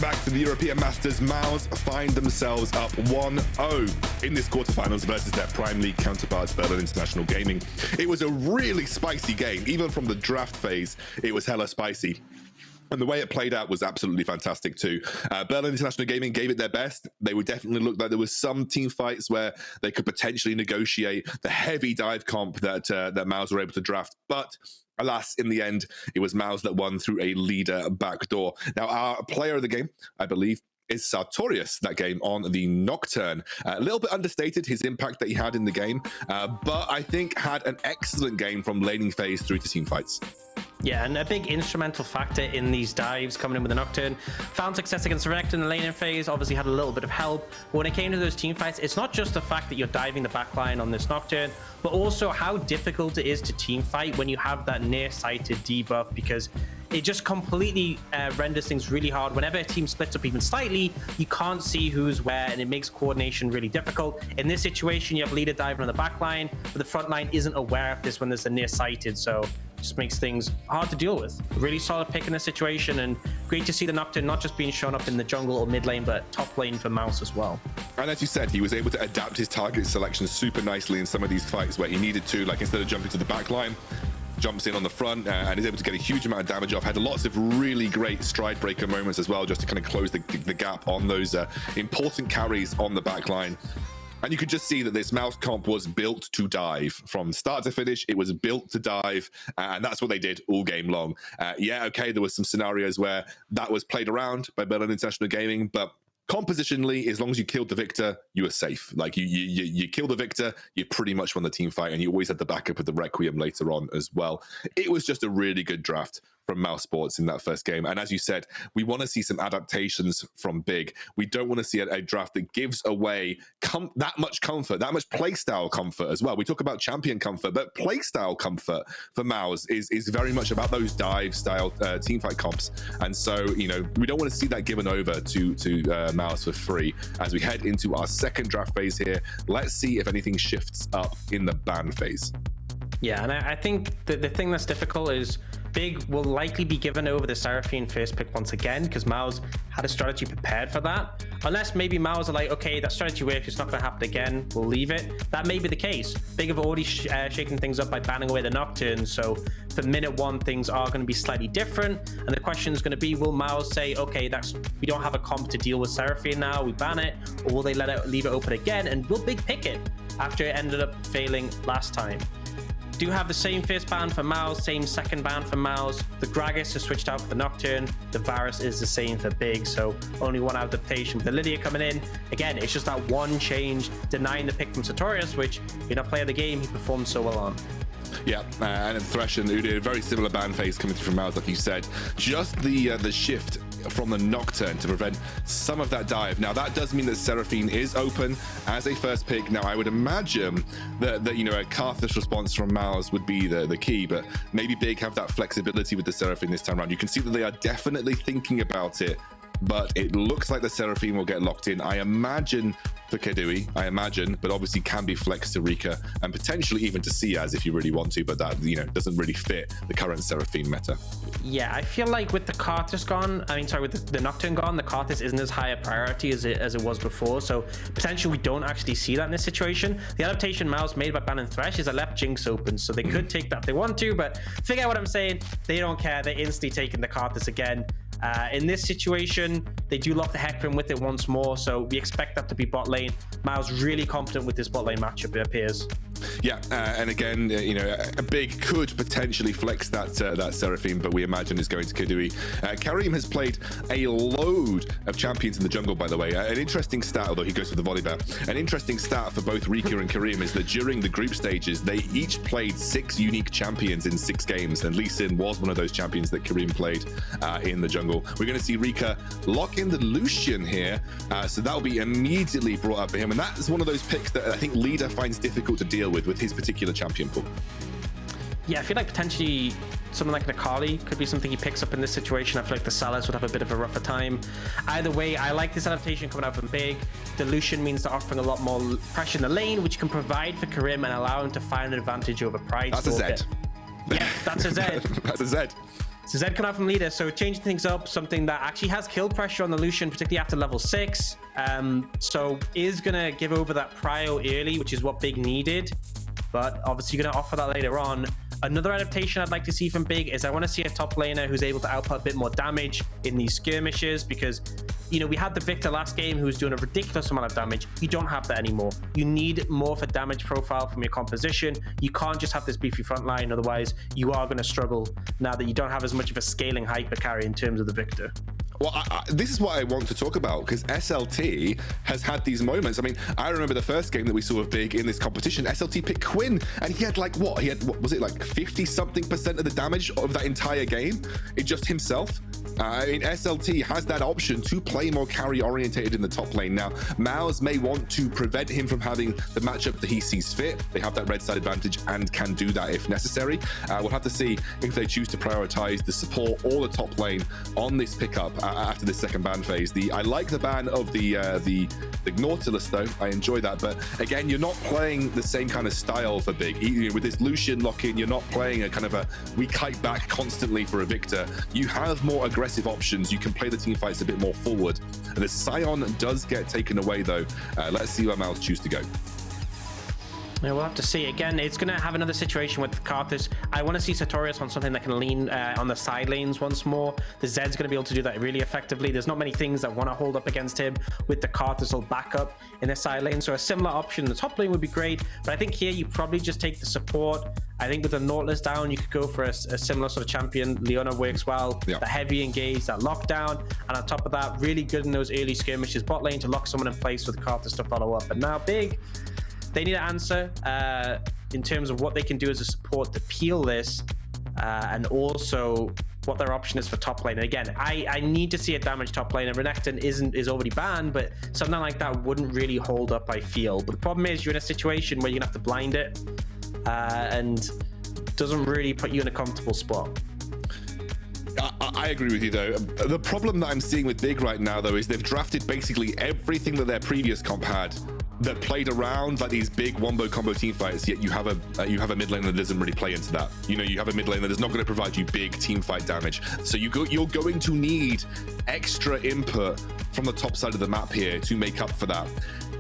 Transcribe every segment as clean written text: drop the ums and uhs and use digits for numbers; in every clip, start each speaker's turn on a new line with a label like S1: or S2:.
S1: Welcome back to the European Masters. MOUZ find themselves up 1-0 in this quarterfinals versus their Prime League counterparts, Berlin International Gaming. It was a really spicy game. Even from the draft phase, it was hella spicy. And the way it played out was absolutely fantastic too. Berlin International Gaming gave it their best. They would definitely look like there was some team fights where they could potentially negotiate the heavy dive comp that MOUZ were able to draft. But alas, in the end, it was MOUZ that won through a leader backdoor. Now, our player of the game, I believe, is Satorius that game on the Nocturne. A little bit understated, his impact that he had in the game, but I think had an excellent game from laning phase through to team fights.
S2: Yeah, and a big instrumental factor in these dives coming in with the Nocturne. Found success against the Reeker in the laning phase, obviously had a little bit of help. But when it came to those team fights, it's not just the fact that you're diving the backline on this Nocturne, but also how difficult it is to team fight when you have that near-sighted debuff, because it just completely renders things really hard. Whenever a team splits up even slightly, you can't see who's where, and it makes coordination really difficult. In this situation, you have leader diving on the back line, but the front line isn't aware of this when there's a near-sighted, so just makes things hard to deal with. Really solid pick in this situation, and great to see the Nocturne not just being shown up in the jungle or mid lane, but top lane for MOUZ as well.
S1: And as you said, he was able to adapt his target selection super nicely in some of these fights where he needed to, like instead of jumping to the back line, jumps in on the front and is able to get a huge amount of damage off. Had lots of really great stride breaker moments as well, just to kind of close the gap on those important carries on the back line. And you could just see that this MOUZ comp was built to dive. From start to finish, it was built to dive, and that's what they did all game long. Yeah, okay, there was some scenarios where that was played around by Berlin International Gaming, but compositionally, as long as you killed the Victor, you were safe. Like, you kill the Victor, you pretty much won the team fight, and you always had the backup of the Requiem later on as well. It was just a really good draft from mousesports in that first game. And as you said, we want to see some adaptations from Big. We don't want to see a draft that gives away that much comfort, that much playstyle comfort as well. We talk about champion comfort, but playstyle comfort for MOUZ is very much about those dive style teamfight comps. And so, you know, we don't want to see that given over to MOUZ for free. As we head into our second draft phase here, let's see if anything shifts up in the ban phase.
S2: Yeah, and I think the thing that's difficult is Big will likely be given over the Seraphine first pick once again, because MOUZ had a strategy prepared for that. Unless maybe MOUZ are like, okay, that strategy works, it's not going to happen again, we'll leave it. That may be the case. Big have already shaken things up by banning away the Nocturne, so for minute one, things are going to be slightly different. And the question is going to be, will MOUZ say, okay, we don't have a comp to deal with Seraphine now, we ban it, or will they leave it open again? And will Big pick it after it ended up failing last time? Do have the same first ban for MOUZ, same second ban for MOUZ. The Gragas has switched out for the Nocturne. The Varus is the same for Big, so only one adaptation with the Lydia coming in. Again, it's just that one change, denying the pick from Satorius, which, being a player of the game, he performed so well on.
S1: Yeah, and Thresh and Udyr, a very similar ban phase coming through from MOUZ, like you said. Just the shift from the Nocturne to prevent some of that dive. Now, that does mean that Seraphine is open as a first pick. Now, I would imagine that you know, a Karthus response from MOUZ would be the key, but maybe Big have that flexibility with the Seraphine this time around. You can see that they are definitely thinking about it, but it looks like the Seraphine will get locked in. I imagine for Keduii, but obviously can be flexed to Reeker and potentially even to Seaz if you really want to, but that, you know, doesn't really fit the current Seraphine meta. Yeah,
S2: I feel like with the Karthus gone, with the Nocturne gone, the Karthus isn't as high a priority as it was before, so potentially we don't actually see that in this situation. The adaptation MOUZ made by banning Thresh is a left Jinx open, so they could take that if they want to, but figure out what I'm saying, they don't care, they're instantly taking the Karthus again. In this situation, they do lock the Hecarim with it once more, so we expect that to be bot lane. MOUZ really confident with this bot lane matchup, it appears.
S1: Yeah, and again, you know, a Big could potentially flex that Seraphine, but we imagine is going to Keduii. Karim has played a load of champions in the jungle, by the way. An interesting stat, although he goes for the Volibear, an interesting stat for both Reeker and Karim is that during the group stages, they each played 6 unique champions in 6 games, and Lucian was one of those champions that Karim played in the jungle. We're going to see Reeker lock in the Lucian here, so that will be immediately brought up for him, and that is one of those picks that I think Leader finds difficult to deal with his particular champion pool.
S2: Yeah, I feel like potentially something like Akali could be something he picks up in this situation. I feel like the Salas would have a bit of a rougher time. Either way, I like this adaptation coming out from Big. The Lucian means they're offering a lot more pressure in the lane, which can provide for Karim and allow him to find an advantage over Pridestalkr.
S1: That's a Z.
S2: Yeah, that's a Z.
S1: That's a Z.
S2: So Zed coming out from leader, so changing things up, something that actually has kill pressure on the Lucian, particularly after level 6. So is gonna give over that prio early, which is what Big needed, but obviously you're gonna offer that later on. Another adaptation I'd like to see from Big is I want to see a top laner who's able to output a bit more damage in these skirmishes, because, you know, we had the Victor last game who was doing a ridiculous amount of damage. You don't have that anymore. You need more of a damage profile from your composition. You can't just have this beefy front line, otherwise you are going to struggle now that you don't have as much of a scaling hyper carry in terms of the Victor.
S1: Well, this is what I want to talk about, because SLT has had these moments. I mean, I remember the first game that we saw of Big in this competition. SLT picked Quinn, and he had like what? He had, what was it, like 50-something% of the damage of that entire game? It just himself. I mean, SLT has that option to play more carry orientated in the top lane. Now, MOUZ may want to prevent him from having the matchup that he sees fit. They have that red side advantage and can do that if necessary. We'll have to see if they choose to prioritize the support or the top lane on this pickup after this second ban phase. I like the ban of the Nautilus though. I enjoy that, but again, you're not playing the same kind of style for Big. With this Lucian lock-in, you're not playing a kind of a we kite back constantly for a Victor. You have more aggressive options. You can play the team fights a bit more forward. And the Scion does get taken away though. Let's see where MOUZ choose to go.
S2: Yeah, we'll have to see. Again, it's going to have another situation with Karthus. I want to see Satorius on something that can lean on the side lanes once more. The Zed's going to be able to do that really effectively. There's not many things that want to hold up against him with the Karthus will back up in the side lane. So a similar option in the top lane would be great. But I think here you probably just take the support. I think with the Nautilus down, you could go for a similar sort of champion. Leona works well. Yeah. The heavy engage, that lockdown. And on top of that, really good in those early skirmishes bot lane to lock someone in place with Karthus to follow up. But now Big, they need to answer in terms of what they can do as a support to peel this, and also what their option is for top lane. And again, I need to see a damaged top lane, and Renekton is already banned, but something like that wouldn't really hold up, I feel. But the problem is you're in a situation where you're gonna have to blind it, and doesn't really put you in a comfortable spot.
S1: I agree with you though. The problem that I'm seeing with Big right now though is they've drafted basically everything that their previous comp had that played around like these big wombo combo team fights, yet you have a mid lane that doesn't really play into that. You know, you have a mid lane that is not going to provide you big team fight damage. So you're going to need extra input from the top side of the map here to make up for that.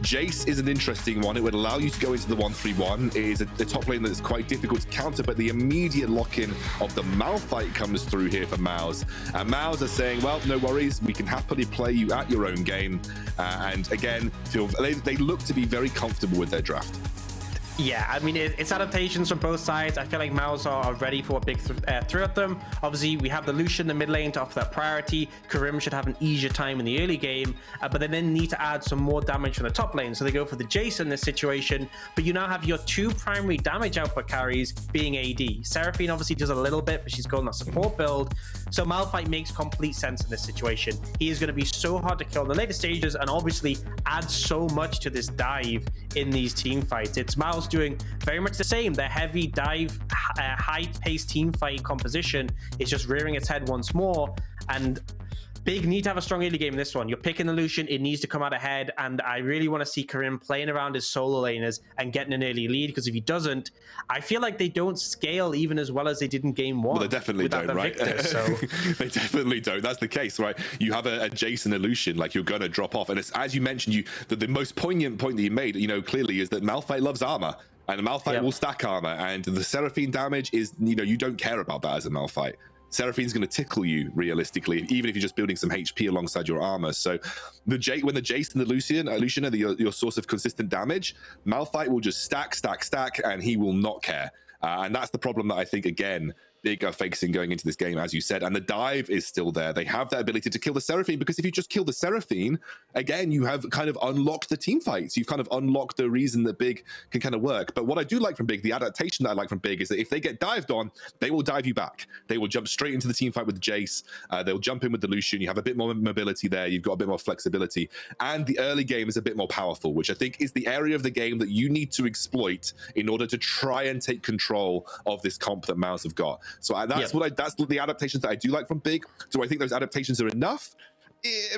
S1: Jayce is an interesting one. It would allow you to go into the 1-3-1. It is a top lane that's quite difficult to counter, but the immediate lock-in of the Malphite comes through here for MOUZ. And MOUZ are saying, well, no worries, we can happily play you at your own game. And again, they look to be very comfortable with their draft.
S2: Yeah, I mean, it's adaptations from both sides. I feel like MOUZ are ready for what Big threw at them. Obviously, we have the Lucian in the mid lane to offer that priority. Karim should have an easier time in the early game, but they then need to add some more damage from the top lane. So they go for the Jayce in this situation, but you now have your two primary damage output carries being AD. Seraphine obviously does a little bit, but she's going that support build. So Malphite makes complete sense in this situation. He is going to be so hard to kill in the later stages, and obviously add so much to this dive in these team fights. It's MOUZ doing very much the same. Their heavy dive, high-paced team fight composition is just rearing its head once more, and Big need to have a strong early game in this one. You're picking the Lucian, it needs to come out ahead, and I really want to see Karim playing around his solo laners and getting an early lead, because if he doesn't, I feel like they don't scale even as well as they did in game one.
S1: Well, they definitely don't, right?
S2: Victor, so.
S1: They definitely don't. That's the case, right? You have a Jayce and a Lucian, like you're going to drop off. And it's, as you mentioned, the most poignant point that you made, you know, clearly is that Malphite loves armor. And Malphite will stack armor, and the Seraphine damage is, you know, you don't care about that as a Malphite. Seraphine's going to tickle you realistically, even if you're just building some HP alongside your armor. So when the Jayce and the Lucian are your source of consistent damage, Malphite will just stack, and he will not care. And that's the problem that I think, again, Big are facing going into this game, as you said, and the dive is still there. They have that ability to kill the Seraphine, because if you just kill the Seraphine, again, you have kind of unlocked the team fights. You've kind of unlocked the reason that Big can kind of work. But what I do like from Big, the adaptation that I like from Big, is that if they get dived on, they will dive you back. They will jump straight into the team fight with Jayce. They'll jump in with the Lucian. You have a bit more mobility there. You've got a bit more flexibility. And the early game is a bit more powerful, which I think is the area of the game that you need to exploit in order to try and take control of this comp that MOUZ have got. So that's that's the adaptations that I do like from Big. Do I think those adaptations are enough?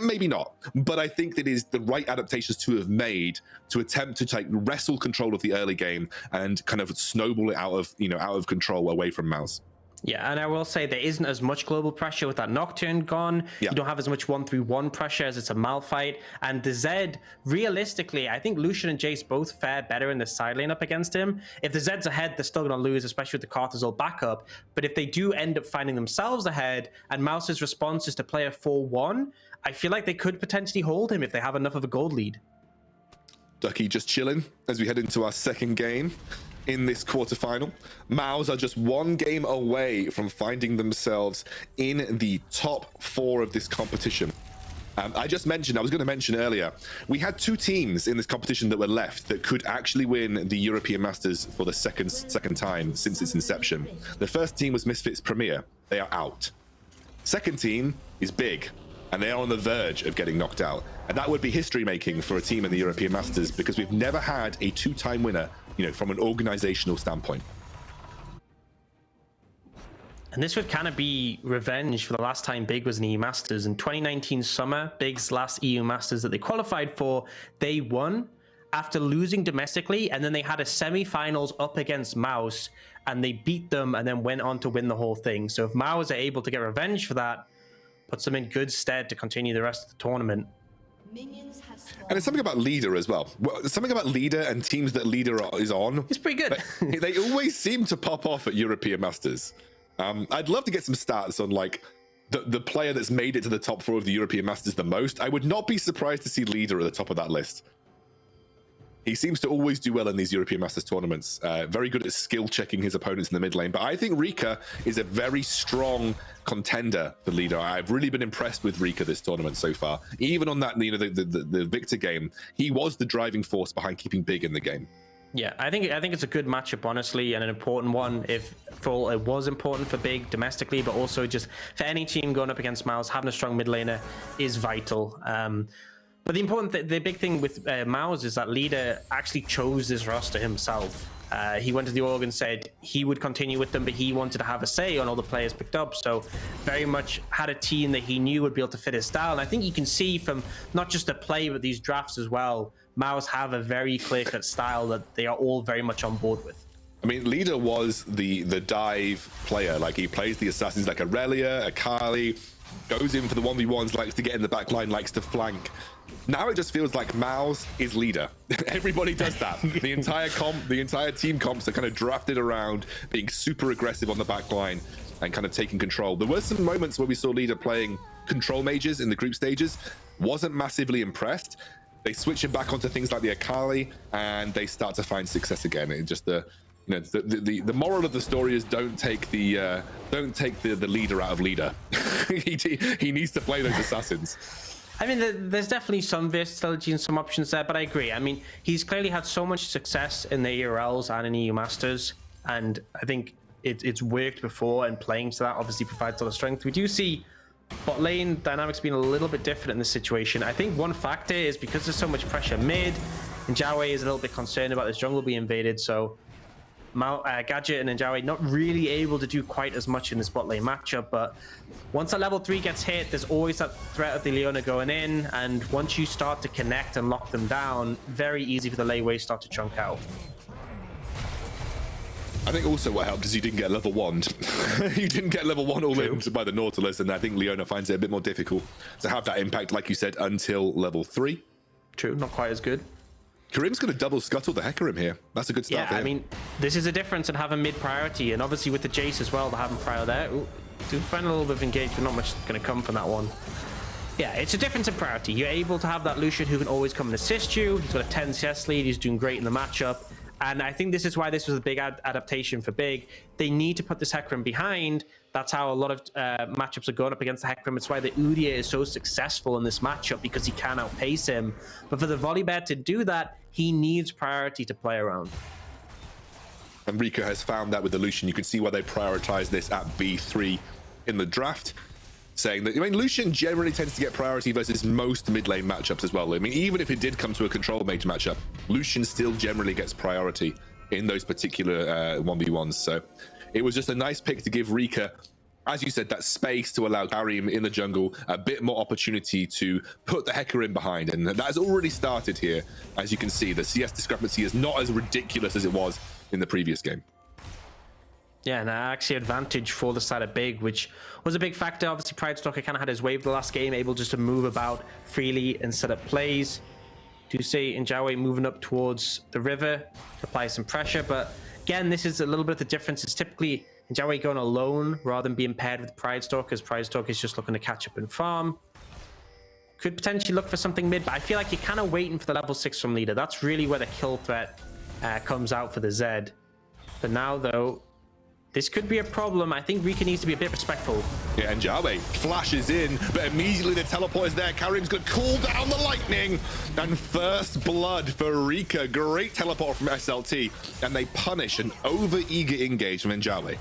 S1: Maybe not, but I think that is the right adaptations to have made to attempt to wrestle control of the early game and kind of snowball it out of control away from MOUZ.
S2: Yeah, and I will say there isn't as much global pressure with that Nocturne gone.
S1: Yeah.
S2: You don't have as much 1-3-1 pressure as it's a Malphite. And the Zed, realistically, I think Lucian and Jayce both fare better in the side lane up against him. If the Zed's ahead, they're still going to lose, especially with the Karthus all backup. But if they do end up finding themselves ahead, and MOUZ's response is to play a 4-1, I feel like they could potentially hold him if they have enough of a gold lead.
S1: Ducky just chilling as we head into our second game in this quarterfinal. MOUZ are just one game away from finding themselves in the top 4 of this competition. I was going to mention earlier, we had 2 teams in this competition that were left that could actually win the European Masters for the second time since its inception. The first team was Misfits Premier. They are out. Second team is Big, and they are on the verge of getting knocked out. And that would be history making for a team in the European Masters, because we've never had a 2-time winner, you know, from an organizational standpoint.
S2: And this would kind of be revenge for the last time Big was in EU Masters. In 2019 summer, Big's last EU Masters that they qualified for, they won after losing domestically, and then they had a semi-finals up against MOUZ, and they beat them and then went on to win the whole thing. So if MOUZ are able to get revenge for that, puts them in good stead to continue the rest of the tournament.
S1: And it's something about Leader as well. Something about Leader and teams that Leader is on.
S2: It's pretty good.
S1: They always seem to pop off at European Masters. I'd love to get some stats on like the player that's made it to the top 4 of the European Masters the most. I would not be surprised to see Leader at the top of that list. He seems to always do well in these European Masters tournaments. Very good at skill checking his opponents in the mid lane. But I think Reeker is a very strong contender for Leader. I've really been impressed with Reeker this tournament so far. Even on that, you know, the Victor game, he was the driving force behind keeping Big in the game.
S2: Yeah, I think it's a good matchup, honestly, and an important one. It was important for Big domestically, but also just for any team going up against MOUZ, having a strong mid laner is vital. But the big thing with MOUZ is that Leader actually chose this roster himself. He went to the org and said he would continue with them, but he wanted to have a say on all the players picked up. So very much had a team that he knew would be able to fit his style. And I think you can see from not just the play, but these drafts as well, MOUZ have a very clear-cut style that they are all very much on board with.
S1: I mean, Leader was the dive player. Like, he plays the assassins like a Relia, a Kali, goes in for the 1v1s, likes to get in the back line, likes to flank. Now it just feels like MOUZ is Leader. Everybody does that. The entire team comps are kind of drafted around being super aggressive on the back line and kind of taking control. There were some moments where we saw Leader playing control mages in the group stages. Wasn't massively impressed. They switch it back onto things like the Akali, and they start to find success again. It just the moral of the story is don't take the leader out of Leader. he needs to play those assassins.
S2: I mean, there's definitely some versatility and some options there, but I agree. I mean, he's clearly had so much success in the ERLs and in EU Masters, and I think it's worked before, and playing to that obviously provides a lot of strength. We do see bot lane dynamics being a little bit different in this situation. I think one factor is because there's so much pressure mid, Enjawve is a little bit concerned about this jungle being invaded, so Gadget and Enjawve not really able to do quite as much in this bot lane matchup. But once that level 3 gets hit, there's always that threat of the Leona going in, and once you start to connect and lock them down, very easy for the laneways start to chunk out.
S1: I think also what helped is you didn't get level 1. You didn't get level 1 all in by the Nautilus, and I think Leona finds it a bit more difficult to have that impact, like you said, until level 3.
S2: True, not quite as good.
S1: Karim's going to double scuttle the Hecarim here. That's a good start for him.
S2: I mean, this is a difference in having mid priority, and obviously with the Jayce as well, they're having prior there. Ooh, do find a little bit of engagement, not much going to come from that one. Yeah, it's a difference in priority. You're able to have that Lucian who can always come and assist you. He's got a 10 CS lead. He's doing great in the matchup. And I think this is why this was a big adaptation for Big. They need to put this Hecarim behind. That's how a lot of matchups are going up against the Hecarim. It's why the Udyr is so successful in this matchup, because he can outpace him. But for the Volibear to do that, he needs priority to play around.
S1: And Reeker has found that with the Lucian. You can see why they prioritize this at B3 in the draft, saying that, I mean, Lucian generally tends to get priority versus most mid lane matchups as well. I mean, even if it did come to a control mage matchup, Lucian still generally gets priority in those particular 1v1s. So it was just a nice pick to give Reeker, as you said, that space to allow Karim in the jungle a bit more opportunity to put the Hecarim behind. And that has already started here. As you can see, the CS discrepancy is not as ridiculous as it was in the previous game.
S2: Yeah, and actually advantage for the side of Big, which was a big factor. Obviously, Pridestalkr kind of had his wave the last game, able just to move about freely and set up plays. Do see Enjawve moving up towards the river, apply some pressure. But again, this is a little bit of the difference. It's typically Enjawve going alone rather than being paired with Pridestalkr, as Pridestalkr is just looking to catch up and farm. Could potentially look for something mid, but I feel like you're kind of waiting for the level 6 from Leader. That's really where the kill threat comes out for the Zed. But now, though, this could be a problem. I think Reeker needs to be a bit respectful.
S1: Yeah, Enjawve flashes in, but immediately the teleport is there. Karim's going to cool down the lightning. And first blood for Reeker. Great teleport from SLT. And they punish an over-eager engage from Enjawve.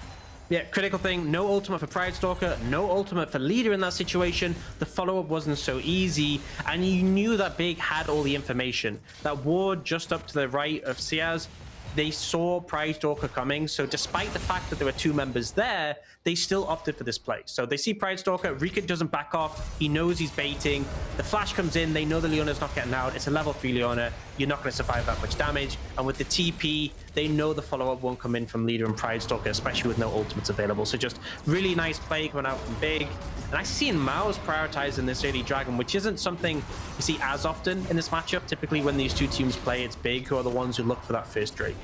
S2: Yeah, critical thing, no ultimate for Pridestalkr, no ultimate for Leader in that situation. The follow-up wasn't so easy, and you knew that Big had all the information. That ward just up to the right of Seaz, they saw Pridestalkr coming, so despite the fact that there were 2 members there, they still opted for this play. So they see Pridestalkr, Reeker doesn't back off, he knows he's baiting, the flash comes in, they know the Leona's not getting out, it's a level 3 Leona, you're not going to survive that much damage, and with the TP, they know the follow-up won't come in from Leader and Pridestalkr, especially with no ultimates available. So just really nice play coming out from Big. And I see MOUZ prioritizing this early Dragon, which isn't something you see as often in this matchup. Typically when these 2 teams play, it's Big who are the ones who look for that first Drake.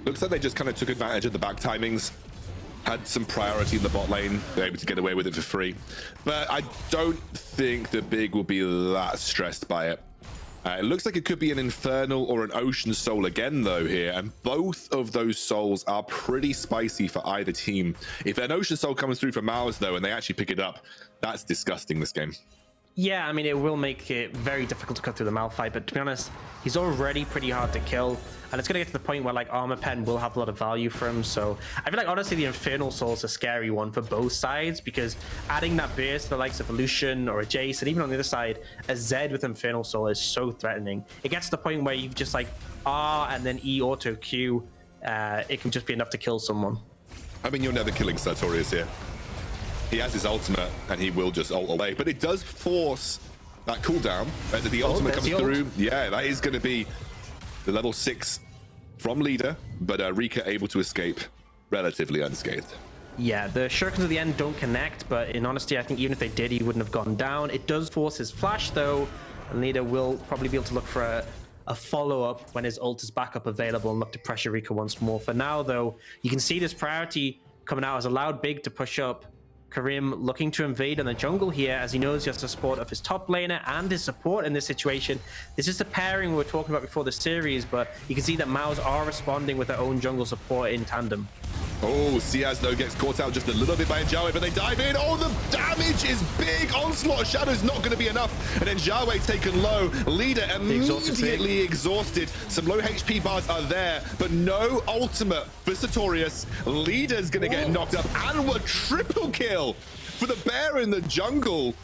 S1: Looks like they just kind of took advantage of the back timings, had some priority in the bot lane, they're able to get away with it for free. But I don't think the Big will be that stressed by it. It looks like it could be an Infernal or an Ocean Soul again, though, here. And both of those souls are pretty spicy for either team. If an Ocean Soul comes through for MOUZ, though, and they actually pick it up, that's disgusting this game.
S2: Yeah, I mean, it will make it very difficult to cut through the Malphite, but to be honest, he's already pretty hard to kill. And it's going to get to the point where, like, Armor Pen will have a lot of value for him. So I feel like, honestly, the Infernal Soul is a scary one for both sides, because adding that burst to the likes of a Lucian or a Jayce, and even on the other side, a Zed with Infernal Soul is so threatening. It gets to the point where you've just, like, R and then E auto Q. It can just be enough to kill someone.
S1: I mean, you're never killing Satorius here. He has his ultimate, and he will just ult away. But it does force that cooldown. As the ultimate comes through, yeah, that is going to be the level 6 from Leader, but Reeker able to escape relatively unscathed.
S2: Yeah, the shurikens at the end don't connect, but in honesty, I think even if they did, he wouldn't have gone down. It does force his flash, though, and Leader will probably be able to look for a follow-up when his ult is back up available and look to pressure Reeker once more. For now, though, you can see this priority coming out has allowed Big to push up. Karim looking to invade in the jungle here, as he knows he has the support of his top laner and his support in this situation. This is the pairing we were talking about before the series, but you can see that MOUZ are responding with their own jungle support in tandem.
S1: Oh, Seaz, though, gets caught out just a little bit by Enjawve, but they dive in. Oh, the damage is big. Onslaught of Shadow's not going to be enough. And Enjawve taken low. Leader immediately exhausted. Some low HP bars are there, but no ultimate for Satorius. Leader's going to get knocked up. And a triple kill for the bear in the jungle.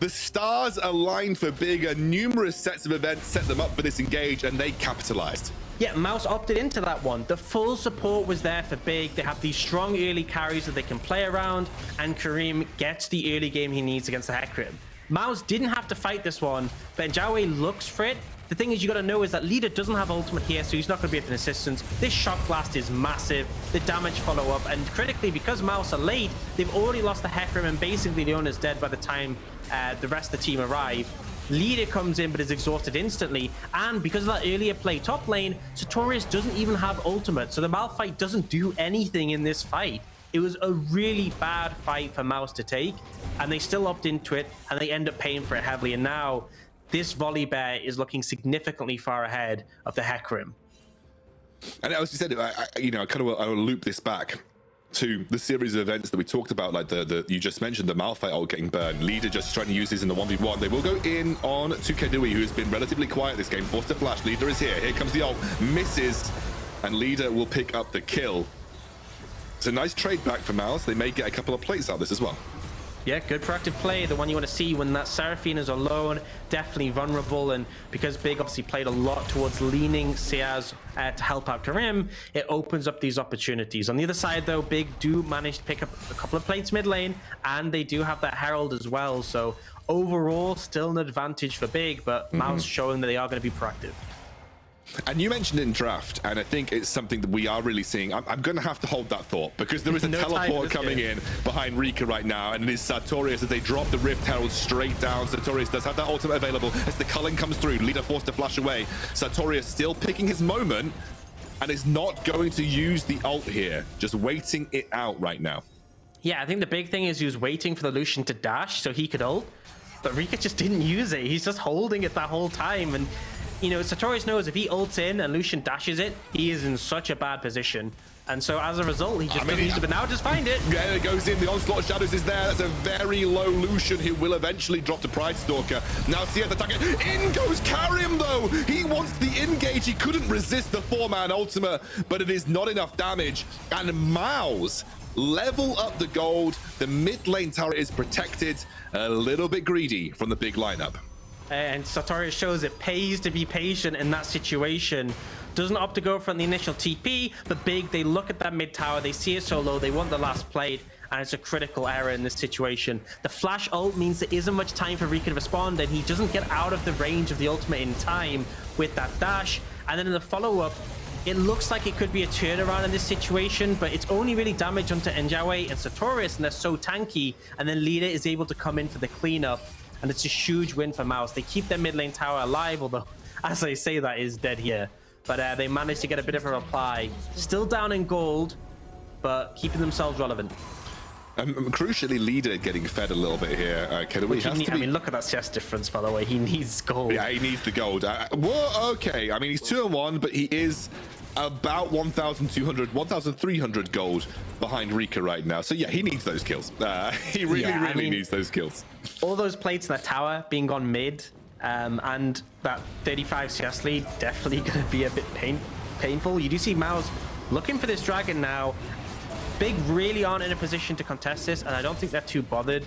S1: The stars aligned for Big, and numerous sets of events set them up for this engage, and they capitalized.
S2: Yeah, MOUZ opted into that one. The full support was there for Big. They have these strong early carries that they can play around, and Karim gets the early game he needs against the Hecarim. MOUZ didn't have to fight this one, but Enjawve looks for it. The thing is, you got to know is that Leader doesn't have ultimate here, so he's not going to be of an assistance. This shock blast is massive. The damage follow up, and critically, because MOUZ are late, they've already lost the Hecarim, and basically Leona's dead by the time the rest of the team arrive. Leader comes in but is exhausted instantly, and because of that earlier play top lane, Satorius doesn't even have ultimate, so the Malphite doesn't do anything in this fight. It was a really bad fight for MOUZ to take, and they still opt into it, and they end up paying for it heavily, and now this Volibear is looking significantly far ahead of the Hecarim.
S1: And as you said, I will loop this back to the series of events that we talked about, like you just mentioned, the Malphite ult getting burned. Leader just trying to use this in the 1v1. They will go in on to Keduii, who has been relatively quiet this game, forced to flash. Leader is here. Here comes the ult. Misses, and Leader will pick up the kill. It's a nice trade back for MOUZ. They may get a couple of plates out of this as well.
S2: Yeah, good proactive play, the one you want to see when that Seraphine is alone, definitely vulnerable, and because Big obviously played a lot towards leaning Seaz to help out Karim, it opens up these opportunities. On the other side though, Big do manage to pick up a couple of plates mid lane, and they do have that Herald as well, so overall still an advantage for Big, but MOUZ showing that they are going to be proactive.
S1: And you mentioned in draft, and I think it's something that we are really seeing. I'm going to have to hold that thought because there is a teleport coming in behind Reeker right now, and it is Satorius as they drop the Rift Herald straight down. Satorius does have that ultimate available as the culling comes through. Leader forced to flash away. Satorius still picking his moment and is not going to use the ult here, just waiting it out right now.
S2: Yeah, I think the big thing is he was waiting for the Lucian to dash so he could ult, but Reeker just didn't use it. He's just holding it that whole time, and you know, Satorius knows if he ults in and Lucian dashes it, he is in such a bad position. And so as a result, he just doesn't use it, but now just find it.
S1: Yeah, it goes in. The Onslaught of Shadows is there. That's a very low Lucian who will eventually drop to Pridestalkr. Now Seaz attacking. In goes Karim, though. He wants the engage. He couldn't resist the 4-man ultimate, but it is not enough damage. And MOUZ level up the gold. The mid lane tower is protected. A little bit greedy from the big lineup.
S2: And Satorius shows it pays to be patient in that situation. Doesn't opt to go from the initial TP, but big, they look at that mid tower, they see it so low, they want the last plate, and it's a critical error in this situation. The flash ult means there isn't much time for Reeker to respond, and he doesn't get out of the range of the ultimate in time with that dash. And then in the follow-up, it looks like it could be a turnaround in this situation, but it's only really damage onto Enjawve and Satorius, and they're so tanky, and then Leader is able to come in for the cleanup. And it's a huge win for MOUZ. They keep their mid lane tower alive, although, as I say, that is dead here. But they managed to get a bit of a reply. Still down in gold, but keeping themselves relevant.
S1: Crucially, Leader getting fed a little bit here. Keduii has to be...
S2: I mean, look at that CS difference, by the way. He needs gold.
S1: Yeah, he needs the gold. Well, okay. I mean, he's 2-1, but he is about 1,200, 1,300 gold behind Reeker right now. So yeah, he needs those kills. He really needs those kills.
S2: All those plates in that tower being gone mid, and that 35 CS lead definitely going to be a bit painful. You do see MOUZ looking for this dragon now. Big really aren't in a position to contest this, and I don't think they're too bothered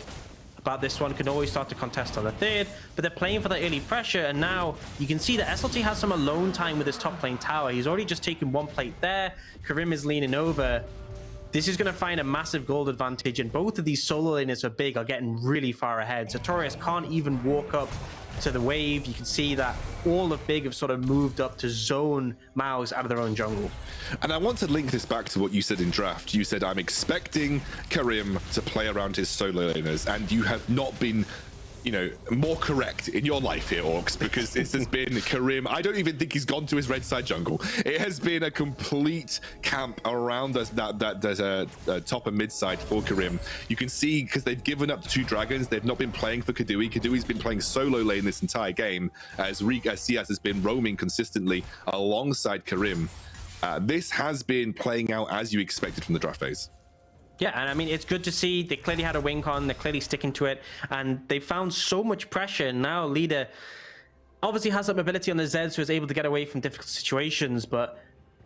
S2: about this one. Can always start to contest on the third, but they're playing for that early pressure, and now you can see that SLT has some alone time with his top lane tower. He's already just taken one plate there. Karim is leaning over. This is going to find a massive gold advantage, and both of these solo laners for big are getting really far ahead. Satorius can't even walk up to the wave. You can see that all of big have sort of moved up to zone MOUZ out of their own jungle.
S1: And I want to link this back to what you said in draft. You said, I'm expecting Karim to play around his solo laners, and you have not been, you know, more correct in your life here, Orcs, because this has been Karim. I don't even think he's gone to his red side jungle. It has been a complete camp around us that there's a top and mid side for Karim. You can see, because they've given up the 2 dragons, they've not been playing for Keduii. Keduii's been playing solo lane this entire game, as Seaz has been roaming consistently alongside Karim. This has been playing out as you expected from the draft phase.
S2: Yeah, and I mean, it's good to see they clearly had a wink on, they're clearly sticking to it, and they found so much pressure. Now Leader obviously has that mobility on the Zed, so is able to get away from difficult situations, but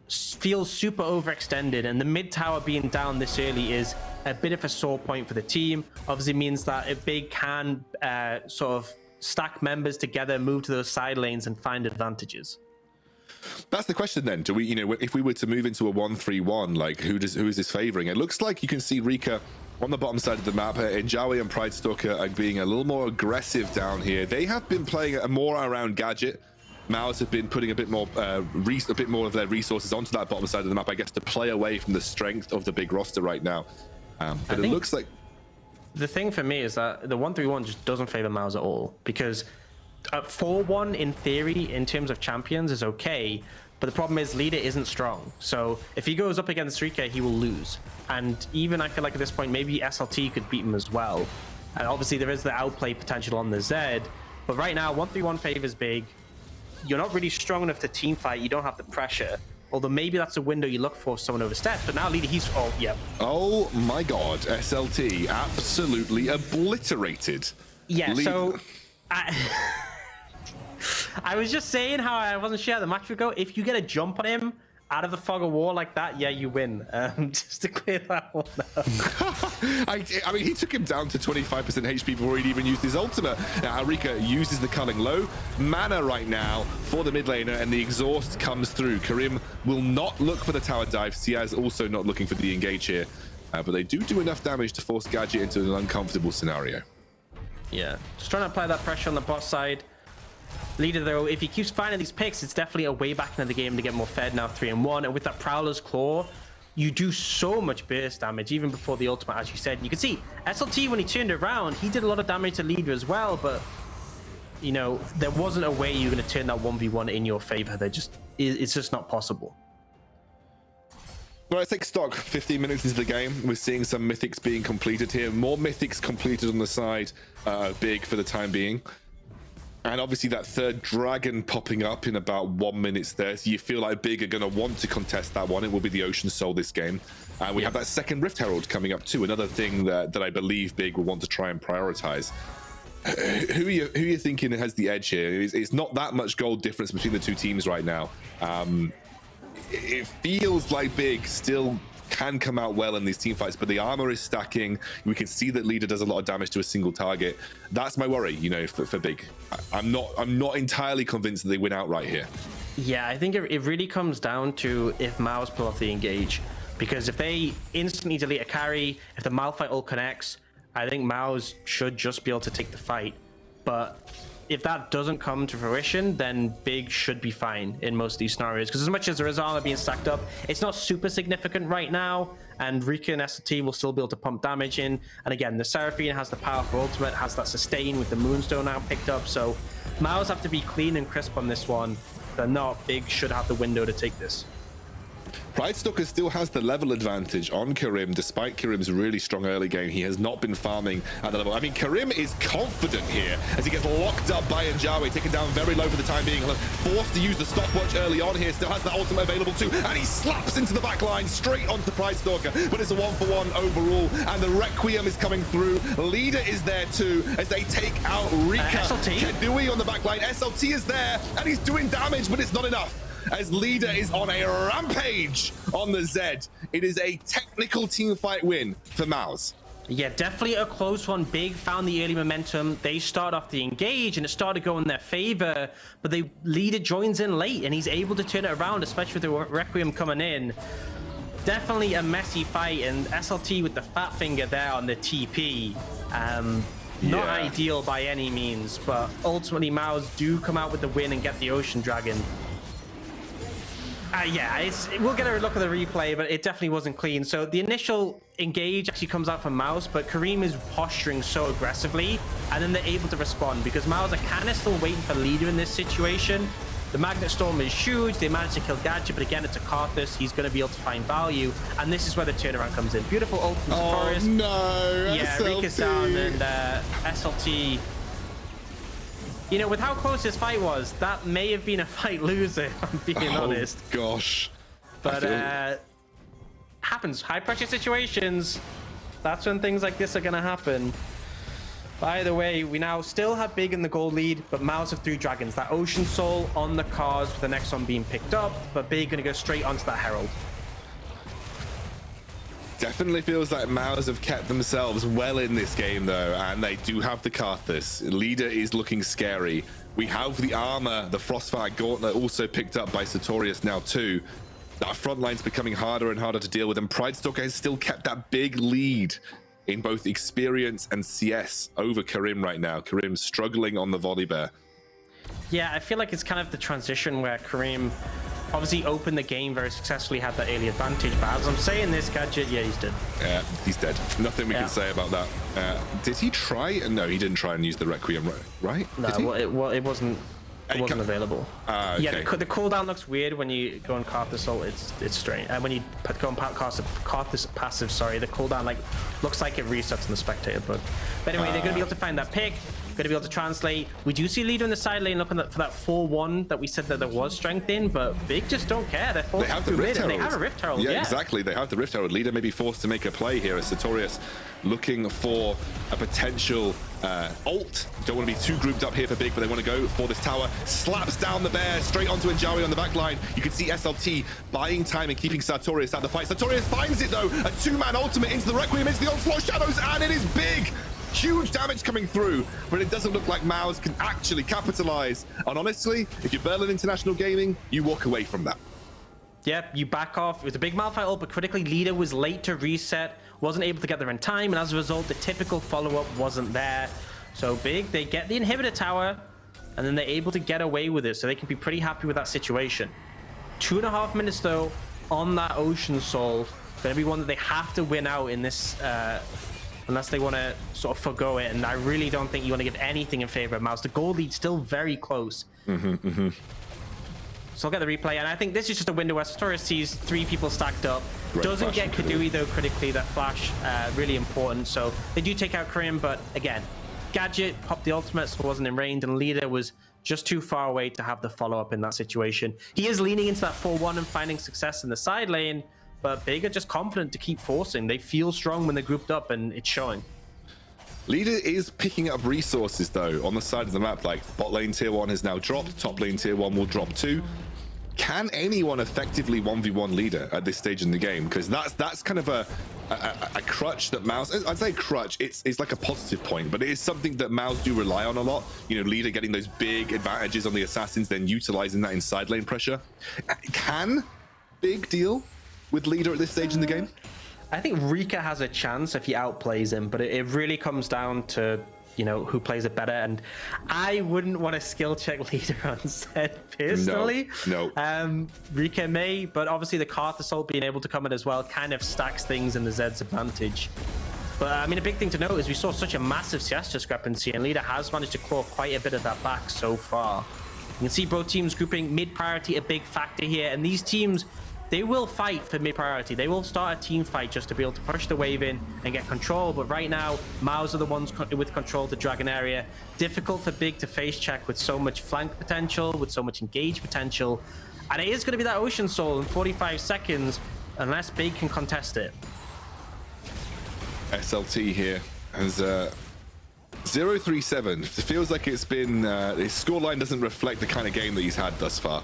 S2: feels super overextended, and the mid tower being down this early is a bit of a sore point for the team. Obviously means that if big can sort of stack members together, move to those side lanes and find advantages.
S1: That's the question then. Do we, you know, if we were to move into a 1-3-1, like who is this favoring? It looks like you can see Reeker on the bottom side of the map. Enjawve and Pridestalkr are being a little more aggressive down here. They have been playing more around Gadget. MOUZ have been putting a bit more of their resources onto that bottom side of the map, I guess, to play away from the strength of the big roster right now. But it looks like
S2: the thing for me is that the 1-3-1 just doesn't favor MOUZ at all, because 4-1 in theory in terms of champions is okay, but the problem is Leader isn't strong. So if he goes up against Reeker, he will lose. And even I feel like at this point, maybe SLT could beat him as well. And obviously there is the outplay potential on the Zed, but right now 1-3-1 favors big. You're not really strong enough to team fight. You don't have the pressure. Although maybe that's a window you look for if someone oversteps. But now Leader, he's
S1: oh my god, SLT absolutely obliterated.
S2: Yeah, so I was just saying how I wasn't sure how the match would go. If you get a jump on him out of the fog of war like that, yeah, you win. Just to clear that one up.
S1: I mean, he took him down to 25% HP before he'd even used his ultimate. Now, Reeker uses the culling low. Mana right now for the mid laner, and the exhaust comes through. Karim will not look for the tower dive. Seaz also not looking for the engage here. But they do enough damage to force Gadget into an uncomfortable scenario.
S2: Yeah, just trying to apply that pressure on the bot side. Leader, though, if he keeps finding these picks, it's definitely a way back into the game to get more fed now 3-1. And with that Prowler's Claw, you do so much burst damage, even before the ultimate, as you said. You can see SLT, when he turned it around, he did a lot of damage to Leader as well, but, you know, there wasn't a way you're going to turn that 1v1 in your favor. It's just not possible.
S1: Well, let's take stock. 15 minutes into the game, we're seeing some mythics being completed here. More mythics completed on the side of Big for the time being. And obviously that third dragon popping up in about 1 minute there. So you feel like Big are going to want to contest that one. It will be the Ocean Soul this game. And we have that second Rift Herald coming up too. Another thing that I believe Big will want to try and prioritize. Who are you thinking has the edge here? It's not that much gold difference between the two teams right now. It feels like Big still can come out well in these team fights, but the armor is stacking. We can see that Leader does a lot of damage to a single target. That's my worry, you know, for Big. I'm not entirely convinced that they win outright here. Yeah,
S2: I think it really comes down to if MOUZ pull off the engage, because if they instantly delete a carry, if the Malphite ult connects, I think MOUZ should just be able to take the fight. But if that doesn't come to fruition, then Big should be fine in most of these scenarios. Because as much as there is armor being stacked up, it's not super significant right now. And Reeker and SLT will still be able to pump damage in. And again, the Seraphine has the powerful ultimate, has that sustain with the Moonstone now picked up. So MOUZ have to be clean and crisp on this one. They're not. Big should have the window to take this.
S1: Pridestalkr still has the level advantage on Karim, despite Karim's really strong early game. He has not been farming at the level. I mean, Karim is confident here as he gets locked up by Enjawve, taken down very low for the time being. Forced to use the stopwatch early on here, still has the ultimate available too, and he slaps into the back line straight onto Pridestalkr, but it's a 1-for-1 overall, and the Requiem is coming through. Leader is there too, as they take out Reeker. Keduii on the back line. SLT is there, and he's doing damage, but it's not enough, as Leader is on a rampage on the Zed. It is a technical team fight win for MOUZ.
S2: Yeah, definitely a close one. Big found the early momentum. They start off the engage, and it started going in their favor, but the Leader joins in late, and he's able to turn it around, especially with the Requiem coming in. Definitely a messy fight, and SLT with the fat finger there on the TP. Not ideal by any means, but ultimately MOUZ do come out with the win and get the Ocean Dragon. Yeah, we'll get a look at the replay, but it definitely wasn't clean. So the initial engage actually comes out from MOUZ, but Karim is posturing so aggressively, and then they're able to respond because MOUZ are kind of still waiting for Leader in this situation. The Magnet Storm is huge. They managed to kill Gadget, but again, it's a Karthus. He's going to be able to find value, and this is where the turnaround comes in. Beautiful ult from Satorius.
S1: Oh no!
S2: Yeah, Reeker's down, and SLT. You know, with how close this fight was, that may have been a fight loser, if I'm being honest.
S1: Gosh.
S2: But happens. High pressure situations, that's when things like this are going to happen. By the way, we now still have Big in the gold lead, but MOUZ have 3 dragons. That Ocean Soul on the cards with the next one being picked up, but Big going to go straight onto that Herald.
S1: Definitely feels like MOUZ have kept themselves well in this game though, and they do have the Karthus. Leader is looking scary. We have the armor, the Frostfire Gauntlet also picked up by Satorius now too. That front line's becoming harder and harder to deal with, and Pridestalkr has still kept that big lead in both experience and CS over Karim right now. Karim struggling on the Volibear.
S2: Yeah, I feel like it's kind of the transition where Karim obviously opened the game very successfully, had that early advantage, but as I'm saying this, Gadget, yeah, he's dead. Yeah,
S1: he's dead. Nothing we can say about that. Did he try? No, he didn't try and use the Requiem, right?
S2: No, it wasn't available.
S1: Okay.
S2: Yeah, the cooldown looks weird when you go on Karthus ult. It's strange. And when you go on Karthus passive, sorry, the cooldown looks like it resets on the spectator. But anyway, they're going to be able to find that pick. Going to be able to translate. We do see Leader in the side lane looking for that 4-1 that we said that there was strength in, but Big just don't care. They're forced to mid, and they have a Rift Herald.
S1: Yeah, exactly. They have the Rift Herald. Leader may be forced to make a play here as Satorius looking for a potential ult. Don't want to be too grouped up here for Big, but they want to go for this tower. Slaps down the bear straight onto Enjawve on the back line. You can see SLT buying time and keeping Satorius out the fight. Satorius finds it though. A 2-man ultimate into the Requiem, into the Onslaught Shadows, and it is Big. Huge damage coming through, but it doesn't look like MOUZ can actually capitalize. And honestly, if you're Berlin International Gaming, you walk away from that.
S2: Yep, you back off. It was a big Malphite ult, but critically, Leader was late to reset, wasn't able to get there in time, and as a result, the typical follow-up wasn't there. So Big, they get the inhibitor tower, and then they're able to get away with it, so they can be pretty happy with that situation. 2.5 minutes though on that Ocean Soul. Gonna be one that they have to win out in this, unless they want to sort of forgo it, and I really don't think you want to give anything in favor of MOUZ. The gold lead's still very close. So I'll get the replay, and I think this is just a window where Satorius sees 3 people stacked up.
S1: Great
S2: Doesn't get Keduii
S1: Keduii
S2: though critically. That flash really important, so they do take out Karim, but again, Gadget popped the ultimate, so wasn't in range, and Leader was just too far away to have the follow-up in that situation. He is leaning into that 4-1 and finding success in the side lane, but Big are just confident to keep forcing. They feel strong when they're grouped up, and it's showing.
S1: Leader is picking up resources though on the side of the map. Like bot lane tier 1 has now dropped, top lane tier 1 will drop too. Can anyone effectively 1v1 Leader at this stage in the game? Because that's kind of a crutch that MOUZ, I'd say crutch, it's like a positive point, but it is something that MOUZ do rely on a lot. You know, Leader getting those big advantages on the assassins, then utilizing that in side lane pressure. Can Big deal with Leader at this stage in the game?
S2: I think Reeker has a chance if he outplays him, but it really comes down to, you know, who plays it better. And I wouldn't want to skill check Leader on set personally.
S1: No.
S2: Reeker may, but obviously the Karthus ult being able to come in as well kind of stacks things in the Zed's advantage. But I mean, a big thing to note is we saw such a massive CS discrepancy, and Leader has managed to claw quite a bit of that back so far. You can see both teams grouping mid priority, a big factor here, and these teams, they will fight for mid priority. They will start a team fight just to be able to push the wave in and get control. But right now, MOUZ are the ones with control of the Dragon area. Difficult for Big to face check with so much flank potential, with so much engage potential. And it is going to be that Ocean Soul in 45 seconds, unless Big can contest it.
S1: SLT here has 0-3-7. It feels like it's been, his scoreline doesn't reflect the kind of game that he's had thus far.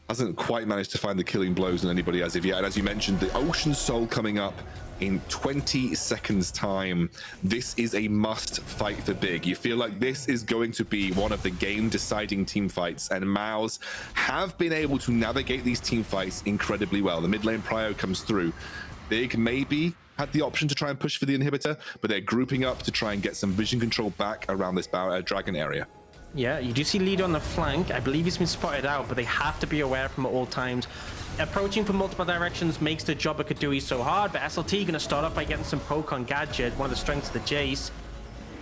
S1: Hasn't quite managed to find the killing blows on anybody as of yet. And as you mentioned, the Ocean Soul coming up in 20 seconds time. This is a must fight for Big. You feel like this is going to be one of the game deciding team fights, and MOUZ have been able to navigate these team fights incredibly well. The mid lane prio comes through. Big maybe had the option to try and push for the inhibitor, but they're grouping up to try and get some vision control back around this dragon area. Yeah,
S2: you do see Leader on the flank. I believe he's been spotted out, but they have to be aware from at all times. Approaching from multiple directions makes the job of Keduii so hard, but SLT going to start off by getting some poke on Gadget, one of the strengths of the Jayce.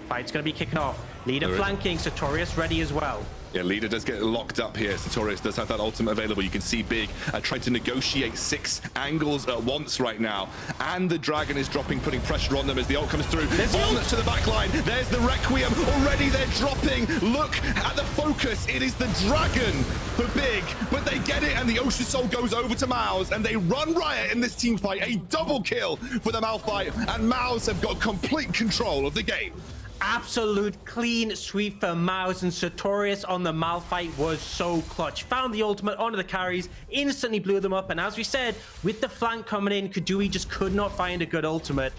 S2: Fight's going to be kicking off. Leader flanking, Satorius ready as well.
S1: Yeah, Leader does get locked up here. Satorius does have that ultimate available. You can see Big trying to negotiate 6 angles at once right now. And the Dragon is dropping, putting pressure on them as the ult comes through. On to the back line. There's the Requiem. Already they're dropping. Look at the focus. It is the Dragon for Big, but they get it, and the Ocean Soul goes over to MOUZ, and they run riot in this team fight. A double kill for the Malphite, and MOUZ have got complete control of the game.
S2: Absolute clean sweep for MOUZ, and Satorius on the Malphite was so clutch. Found the ultimate onto the carries, instantly blew them up, and as we said, with the flank coming in, Keduii just could not find a good ultimate.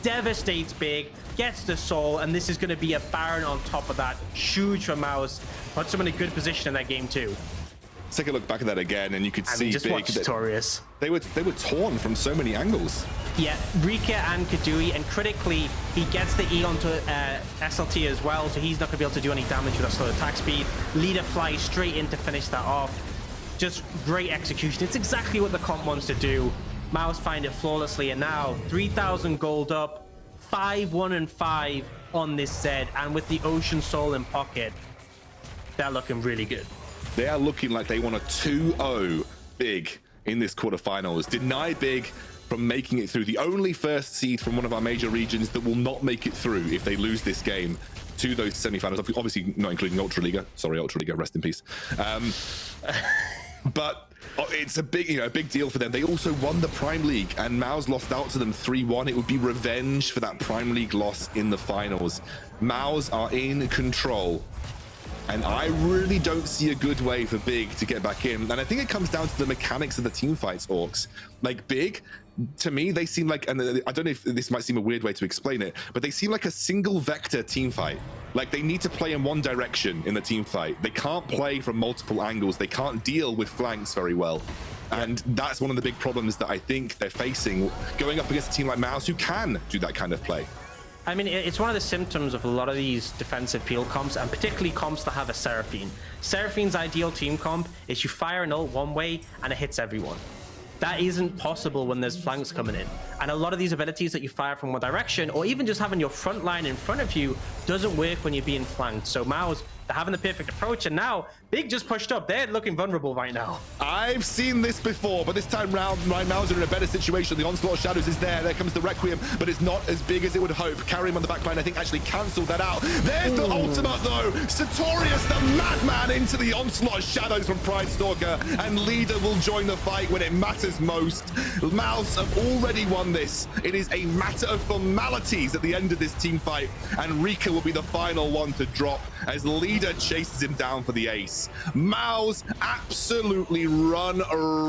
S2: Devastates Big, gets the soul, and this is going to be a Baron on top of that. Huge for MOUZ. Puts them in a good position in that game too.
S1: Let's take a look back at that again, and you could see
S2: just
S1: Big.
S2: Watch Satorius.
S1: They were torn from so many angles.
S2: Yeah, Reeker and Keduii, and critically, he gets the E onto SLT as well, so he's not going to be able to do any damage with that slow attack speed. Leader flies straight in to finish that off. Just great execution. It's exactly what the comp wants to do. MOUZ find it flawlessly, and now 3,000 gold up, 5-1-5 on this Zed, and with the Ocean Soul in pocket, they're looking really good.
S1: They are looking like they want a 2-0 Big in this quarterfinals. Deny Big from making it through. The only first seed from one of our major regions that will not make it through if they lose this game to those semifinals. Obviously not including Ultraliga. Sorry, Ultraliga, rest in peace. But it's a big deal for them. They also won the Prime League, and MOUZ lost out to them 3-1. It would be revenge for that Prime League loss in the finals. MOUZ are in control, and I really don't see a good way for Big to get back in. And I think it comes down to the mechanics of the team fights, Orcs. Like Big, to me, they seem like, and I don't know if this might seem a weird way to explain it, but they seem like a single vector team fight. Like they need to play in one direction in the team fight. They can't play from multiple angles. They can't deal with flanks very well. And that's one of the big problems that I think they're facing going up against a team like MOUZ who can do that kind of play.
S2: I mean, it's one of the symptoms of a lot of these defensive peel comps, and particularly comps that have a Seraphine. Seraphine's ideal team comp is you fire an ult one way and it hits everyone. That isn't possible when there's flanks coming in. And a lot of these abilities that you fire from one direction, or even just having your front line in front of you, doesn't work when you're being flanked. So MOUZ, they're having the perfect approach, and now Big just pushed up. They're looking vulnerable right now.
S1: I've seen this before, but this time round, my MOUZ are in a better situation. The Onslaught of Shadows is there. There comes the Requiem, but it's not as big as it would hope. Karim on the backline, I think, actually cancelled that out. There's the ultimate, though. Satorius, the madman, into the Onslaught of Shadows from Pridestalkr, and Leader will join the fight when it matters most. MOUZ have already won this. It is a matter of formalities at the end of this team fight, and Reeker will be the final one to drop as Leader chases him down for the ace. MOUZ absolutely run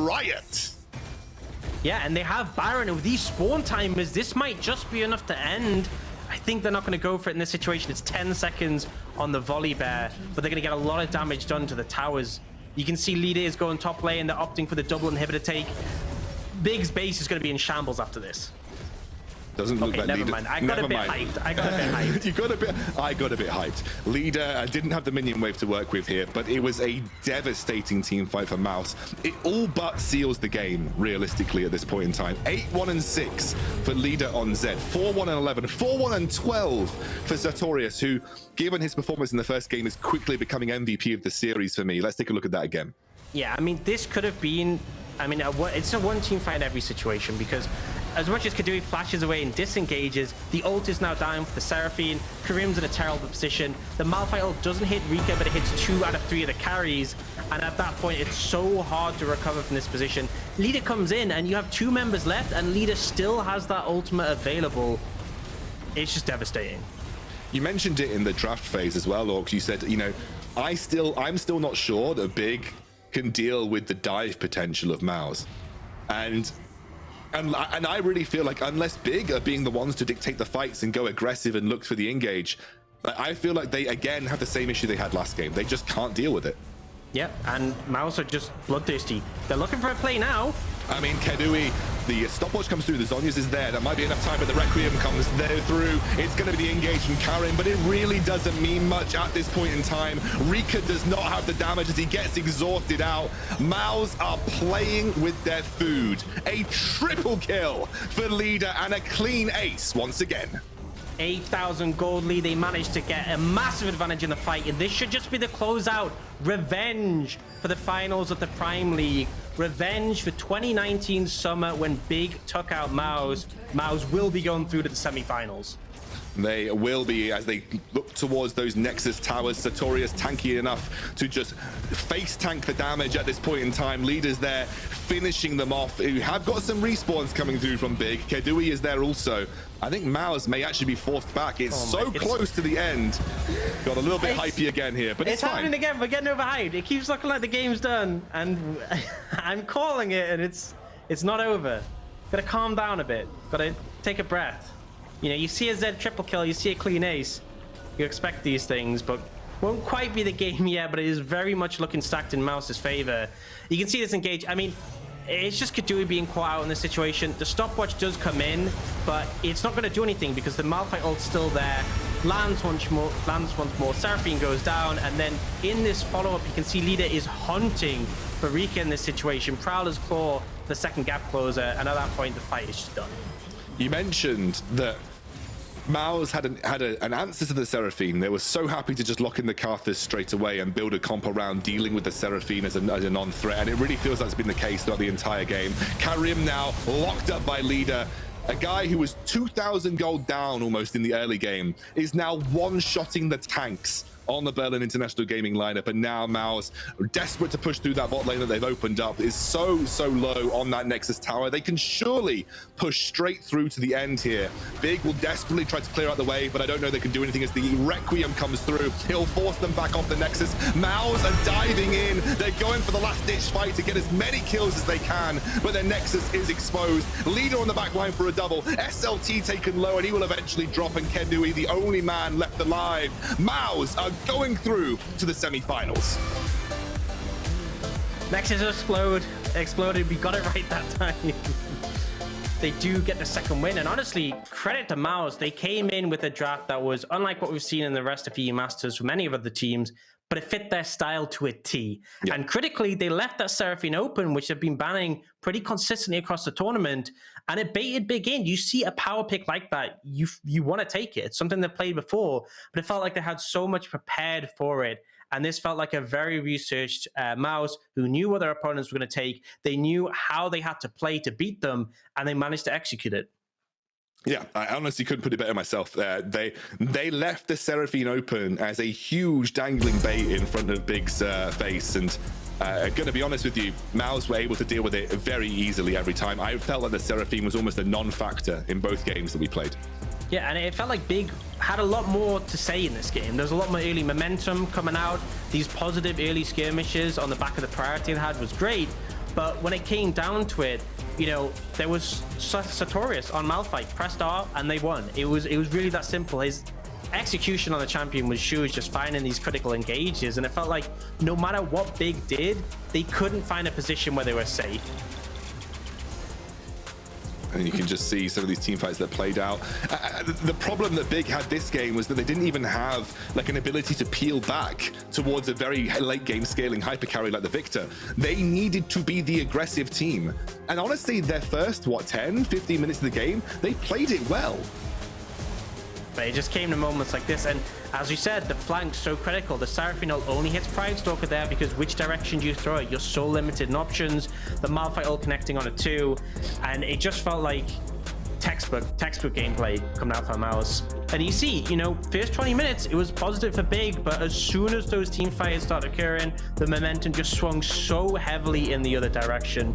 S1: riot.
S2: Yeah, and they have Baron, and with these spawn timers, this might just be enough to end. I think they're not going to go for it in this situation. It's 10 seconds on the Volibear, but they're going to get a lot of damage done to the towers. You can see Leader is going top lane. They're opting for the double inhibitor take. Big's base is going to be in shambles after this.
S1: Doesn't look like
S2: never
S1: Leader.
S2: mind. I got a bit hyped. I got a bit hyped. Leader didn't have the minion wave to work with here, but it was a devastating team fight for MOUZ. It all but seals the game, realistically, at this point in time. 8-1-6 for Leader on Zed. 4-1-11. 4-1-12 for Satorius, who, given his performance in the first game, is quickly becoming MVP of the series for me. Let's take a look at that again. Yeah, I mean, this could have been... I mean, it's a one-team fight in every situation, because as much as Keduii flashes away and disengages, the ult is now down for the Seraphine. Karim's in a terrible position. The Malphite ult doesn't hit Reeker, but it hits 2 out of 3 of the carries. And at that point, it's so hard to recover from this position. Leader comes in, and you have 2 members left, and Leader still has that ultimate available. It's just devastating.
S1: You mentioned it in the draft phase as well, Orcs. You said, you know, I'm still not sure that Big can deal with the dive potential of MOUZ. And I really feel like unless Big are being the ones to dictate the fights and go aggressive and look for the engage, I feel like they again have the same issue they had last game. They just can't deal with it.
S2: Yep, and MOUZ are just bloodthirsty. They're looking for a play now.
S1: I mean, Keduii, the stopwatch comes through, the Zhonya's is there. That might be enough time, but the Requiem comes there through. It's going to be the engage from Karim, but it really doesn't mean much at this point in time. Reeker does not have the damage as he gets exhausted out. MOUZ are playing with their food. A triple kill for Leader and a clean ace once again.
S2: 8,000 gold lead. They managed to get a massive advantage in the fight, and this should just be the closeout. Revenge for the finals of the Prime League. Revenge for 2019 summer when Big took out MOUZ. MOUZ will be going through to the semifinals.
S1: They will be, as they look towards those Nexus towers. Satorius tanky enough to just face tank the damage at this point in time. Leaders there finishing them off, who have got some respawns coming through from Big. Keduii is there also. I think MOUZ may actually be forced back. It's so close to the end. Got a little bit hypey again here, but it's fine.
S2: Happening again. We're getting overhyped. It keeps looking like the game's done, and I'm calling it, and it's not over. Gotta calm down a bit. Gotta take a breath. You know, you see a Zed triple kill, you see a clean ace. You expect these things, but won't quite be the game yet, but it is very much looking stacked in MOUZ's favor. You can see this engage. I mean, it's just Keduii being caught out in this situation. The stopwatch does come in, but it's not going to do anything because the Malphite ult's still there. Lands once more. Seraphine goes down, and then in this follow-up, you can see Leader is hunting for Reeker in this situation. Prowler's Claw, the second gap closer, and at that point, the fight is just done.
S1: You mentioned that MOUZ had an answer to the Seraphine. They were so happy to just lock in the Karthus straight away and build a comp around dealing with the Seraphine as a non-threat, and it really feels like it's been the case throughout the entire game. Karim now locked up by Leader. A guy who was 2,000 gold down almost in the early game is now one-shotting the tanks on the Berlin International Gaming lineup, and now MOUZ, desperate to push through that bot lane that they've opened up, is so low on that Nexus tower. They can surely push straight through to the end here. Big will desperately try to clear out the way, but I don't know they can do anything as the Requiem comes through. He'll force them back off the Nexus. MOUZ are diving in. They're going for the last-ditch fight to get as many kills as they can, but their Nexus is exposed. Leader on the back line for a double. SLT taken low, and he will eventually drop, and Keduii, the only man left alive. MOUZ are going through to the semi-finals.
S2: Nexus exploded. We got it right that time. they do get the second win. And honestly, credit to MOUZ. They came in with a draft that was unlike what we've seen in the rest of EU Masters from many of other teams, but it fit their style to a T. Yeah. And critically, they left that Seraphine open, which they've been banning pretty consistently across the tournament, and it baited big in. You see a power pick like that, you want to take it. It's something they've played before, but it felt like they had so much prepared for it. And this felt like a very researched MOUZ who knew what their opponents were going to take. They knew how they had to play to beat them, and they managed to execute it.
S1: Yeah, I honestly couldn't put it better myself. They left the Seraphine open as a huge dangling bait in front of Big's face, and going to be honest with you, MOUZ were able to deal with it very easily every time. I felt like the Seraphine was almost a non-factor in both games that we played.
S2: Yeah, and it felt like Big had a lot more to say in this game. There's a lot more early momentum coming out. These positive early skirmishes on the back of the priority they had was great. But when it came down to it, you know, there was Satorius on Malphite, pressed R, and they won. It was really that simple. His execution on the champion was huge, just finding these critical engages. And it felt like no matter what Big did, they couldn't find a position where they were safe.
S1: And you can just see some of these team fights that played out. The problem that Big had this game was that they didn't even have like an ability to peel back towards a very late game scaling hyper carry like the Victor. They needed to be the aggressive team. And honestly, their first, 10, 15 minutes of the game, they played it well.
S2: But it just came to moments like this, and as you said, the flank's so critical. The Seraphine ult only hits Pridestalkr there because which direction do you throw it? You're so limited in options. The Malphite ult connecting on it too, and it just felt like textbook gameplay coming out from MOUZ. And you see, you know, first 20 minutes, it was positive for Big, but as soon as those team fights started occurring, the momentum just swung so heavily in the other direction,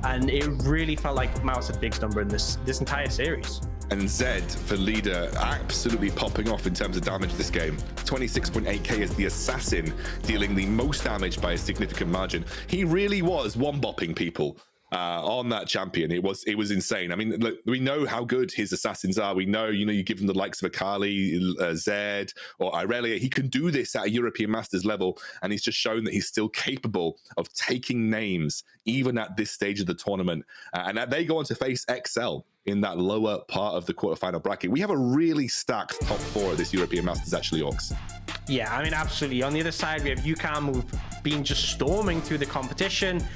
S2: and it really felt like MOUZ had Big's number in this entire series.
S1: And Zed for leader absolutely popping off in terms of damage this game. 26.8k as the assassin, dealing the most damage by a significant margin. He really was one-bopping people on that champion. It was insane. I mean, look, we know how good his assassins are. We know, you give him the likes of Akali, Zed, or Irelia. He can do this at a European Masters level, and he's just shown that he's still capable of taking names, even at this stage of the tournament. And they go on to face XL in that lower part of the quarterfinal bracket. We have a really stacked top four at this European Masters, actually, Orcs.
S2: Yeah, I mean, absolutely. On the other side, we have UCAM, who've been just storming through the competition.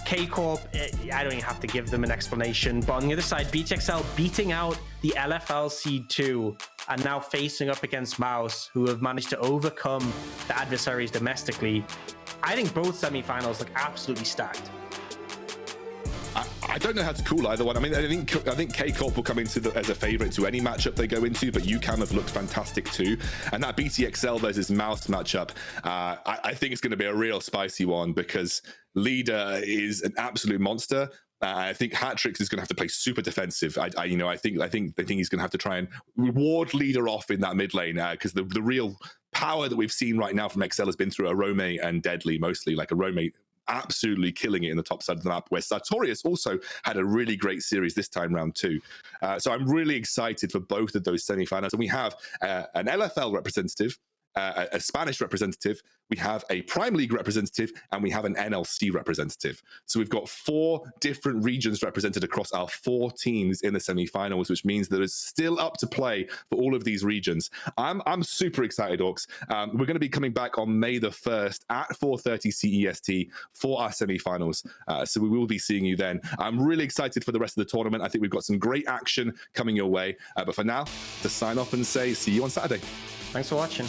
S2: K-Corp, I don't even have to give them an explanation. But on the other side, BTXL beating out the LFL Seed 2 and now facing up against MOUZ, who have managed to overcome the adversaries domestically. I think both semifinals look absolutely stacked.
S1: I don't know how to call either one. I mean, I think K-Corp will come into as a favorite to any matchup they go into, but UCAM have looked fantastic too. And that BTXL versus MOUZ matchup, I think it's going to be a real spicy one because Leader is an absolute monster. I think Hatrix is going to have to play super defensive. I think he's going to have to try and ward Leader off in that mid lane because the real power that we've seen right now from XL has been through Arome and Deadly, mostly like Arome absolutely killing it in the top side of the map, where Satorius also had a really great series this time round too. So I'm really excited for both of those semifinals. And we have an LFL representative, a Spanish representative, we have a Prime League representative, and we have an NLC representative. So we've got 4 different regions represented across our 4 teams in the semifinals, which means that it's still up to play for all of these regions. I'm super excited, Orcs. We're going to be coming back on May the 1st at 4:30 CEST for our semifinals. So we will be seeing you then. I'm really excited for the rest of the tournament. I think we've got some great action coming your way. But for now, to sign off and say see you on Saturday.
S2: Thanks for watching.